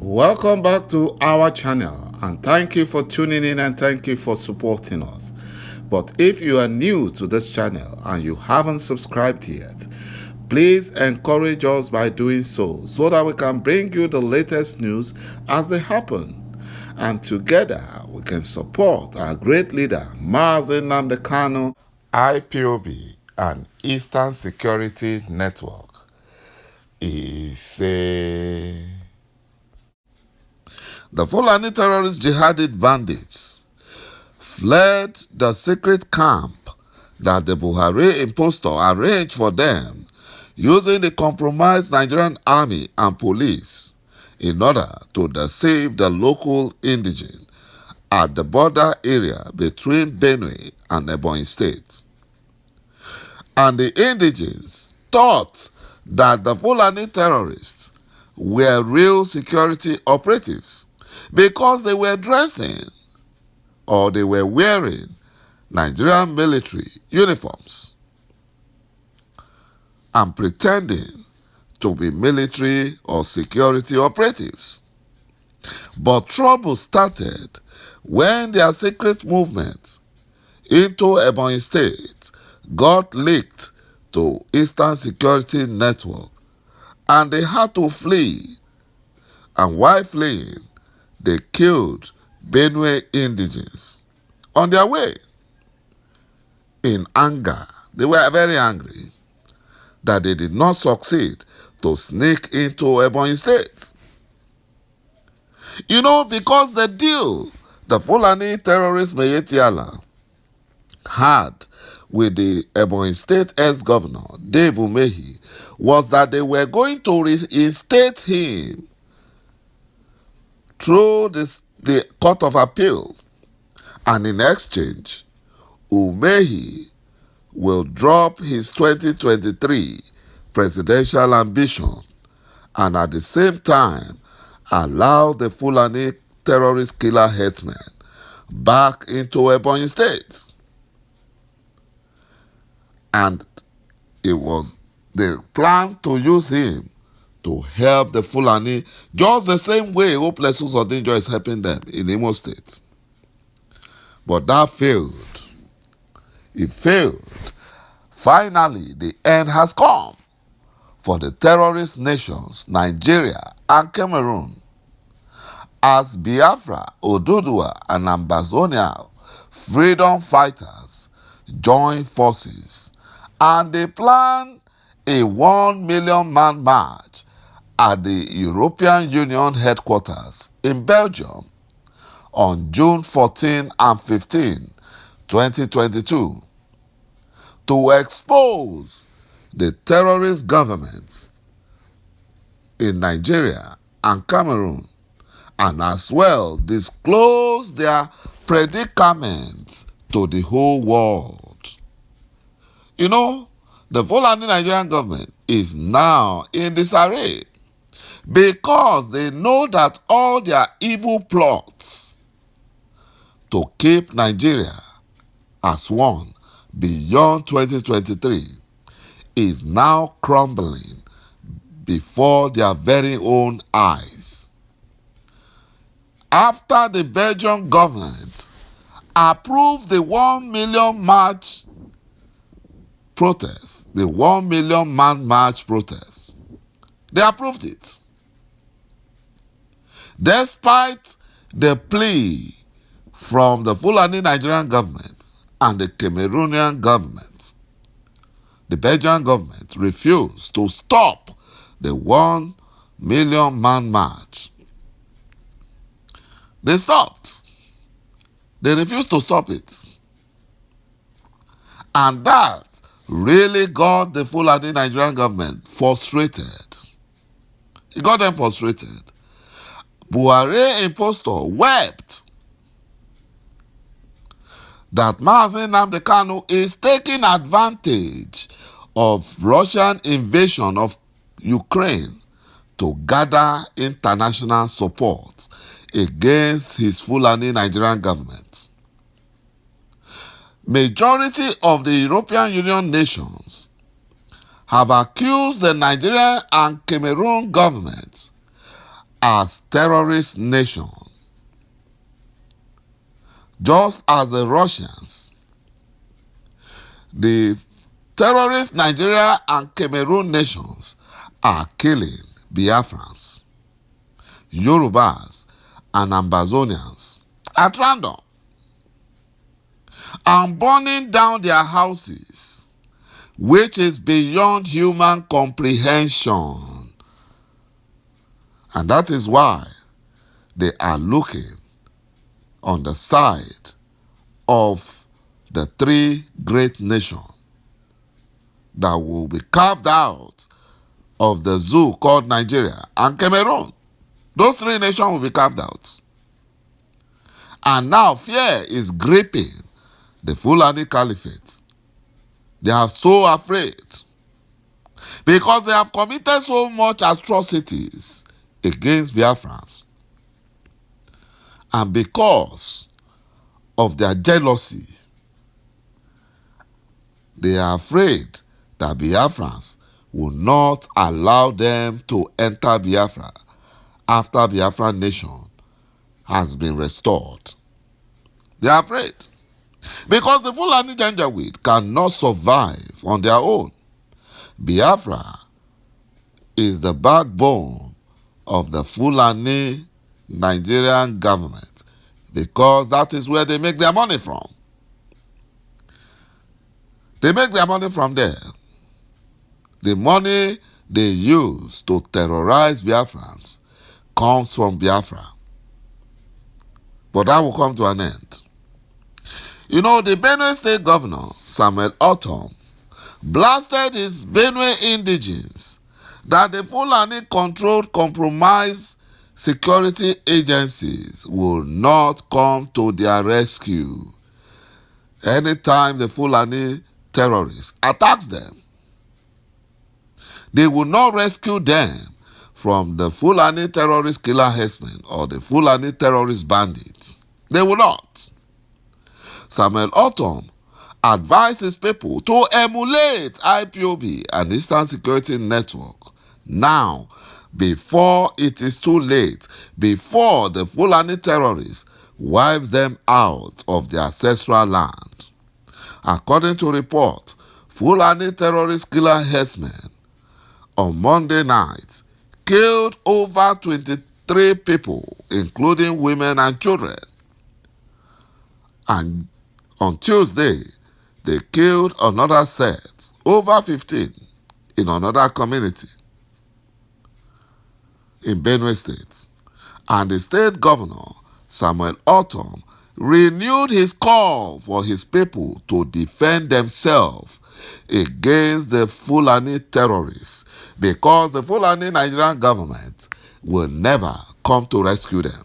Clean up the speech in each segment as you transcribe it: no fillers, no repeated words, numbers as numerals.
Welcome back to our channel, and thank you for tuning in and thank you for supporting us. But if you are new to this channel and you haven't subscribed yet, please encourage us by doing so that we can bring you the latest news as they happen. And together we can support our great leader, News-ται Тэгэхээр IPOB and Eastern Security Network. The Fulani terrorist jihadist bandits fled the secret camp that the Buhari impostor arranged for them using the compromised Nigerian army and police in order to deceive the local indigene at the border area between Benue and Ebonyi State. And the indigenes thought that the Fulani terrorists were real security operatives because they were dressing or they were wearing Nigerian military uniforms and pretending to be military or security operatives. But trouble started when their secret movement into Ebonyi State got leaked to Eastern Security Network and they had to flee. And while fleeing, they killed Benue indigenes on their way. In anger, they were very angry that they did not succeed to sneak into Ebonyi State. Because the deal the Fulani terrorist ₦tíàlà had with the Ebonyi State ex-governor, Dave Umehi, was that they were going to reinstate him through the Court of Appeal. And in exchange, Umehi will drop his 2023 presidential ambition and at the same time allow the Fulani terrorist killer headsmen back into Ebonyi State. And it was the plan to use him to help the Fulani just the same way Hopeless Uzodinjo is helping them in Imo State. But that failed. It failed. Finally, the end has come for the terrorist nations Nigeria and Cameroon, as Biafra, Oduduwa, and Ambazonia freedom fighters join forces and they plan a 1 million man march at the European Union headquarters in Belgium on June 14 and 15, 2022, to expose the terrorist governments in Nigeria and Cameroon, and as well disclose their predicament to the whole world. The Fulani Nigerian government is now in disarray because they know that all their evil plots to keep Nigeria as one beyond 2023 is now crumbling before their very own eyes. After the Belgian government approved the 1 million march protest, the 1 million man march protest, they approved it. Despite the plea from the Fulani Nigerian government and the Cameroonian government, the Belgian government refused to stop the 1 million man march. They stopped. They refused to stop it. And that really got the Fulani Nigerian government frustrated. It got them frustrated. Buhari impostor wept that Nnamdi Kanu is taking advantage of Russian invasion of Ukraine to gather international support against his Fulani Nigerian government. Majority of the European Union nations have accused the Nigerian and Cameroon governments as terrorist nation, just as the Russians, the terrorist Nigeria and Cameroon nations are killing Biafrans, Yorubas, and Ambazonians at random and burning down their houses, which is beyond human comprehension. And that is why they are looking on the side of the three great nations that will be carved out of the zoo called Nigeria and Cameroon. Those three nations will be carved out. And now fear is gripping the Fulani Caliphate. They are so afraid because they have committed so much atrocities against Biafrans. And because of their jealousy, they are afraid that Biafrans will not allow them to enter Biafra after Biafra nation has been restored. They are afraid because the Fulani Janjaweed cannot survive on their own. Biafra is the backbone of the Fulani Nigerian government because that is where they make their money from. They make their money from there. The money they use to terrorize Biafrans comes from Biafra. But that will come to an end. You know, the Benue State Governor, Samuel Ortom, blasted his Benue indigenes that the Fulani-controlled compromised security agencies will not come to their rescue anytime the Fulani terrorists attacks them. They will not rescue them from the Fulani terrorist killer herdsmen or the Fulani terrorist bandits. They will not. Samuel Ortom advises people to emulate IPOB and Eastern Security Network now before it is too late, before the Fulani terrorists wipes them out of their ancestral land. According to report, Fulani terrorist killer herdsmen on Monday night killed over 23 people, including women and children. And on Tuesday, they killed another set, over 15, in another community in Benue State. And the state governor, Samuel Ortom, renewed his call for his people to defend themselves against the Fulani terrorists because the Fulani Nigerian government will never come to rescue them.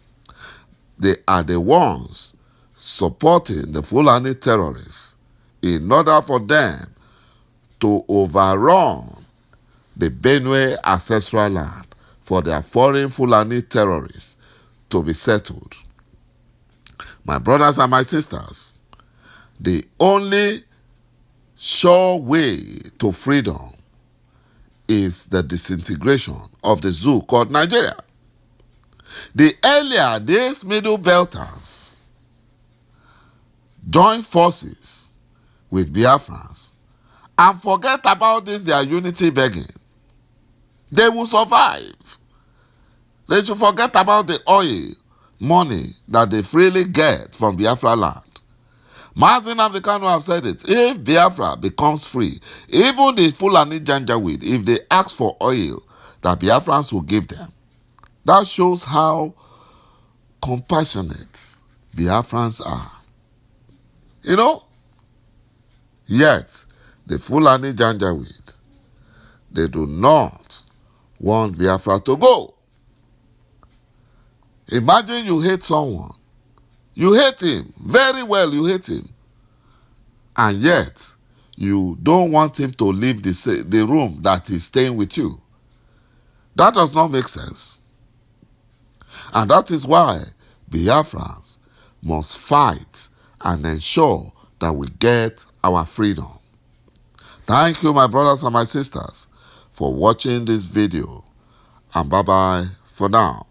They are the ones supporting the Fulani terrorists in order for them to overrun the Benue ancestral land for their foreign Fulani terrorists to be settled. My brothers and my sisters, the only sure way to freedom is the disintegration of the zoo called Nigeria. The earlier these Middle Belters join forces with Biafrans and forget about this their unity begging, they will survive. They should forget about the oil money that they freely get from Biafra land. Mazi Nnamdi Kanu have said it. If Biafra becomes free, even the Fulani Janjaweed, if they ask for oil, that Biafrans will give them. That shows how compassionate Biafrans are. You know? Yet, the Fulani Janjaweed, they do not want Biafra to go. Imagine you hate someone. You hate him. Very well, you hate him. And yet, you don't want him to leave the room that he's staying with you. That does not make sense. And that is why Biafrans must fight and ensure that we get our freedom. Thank you, my brothers and my sisters, for watching this video. And bye-bye for now.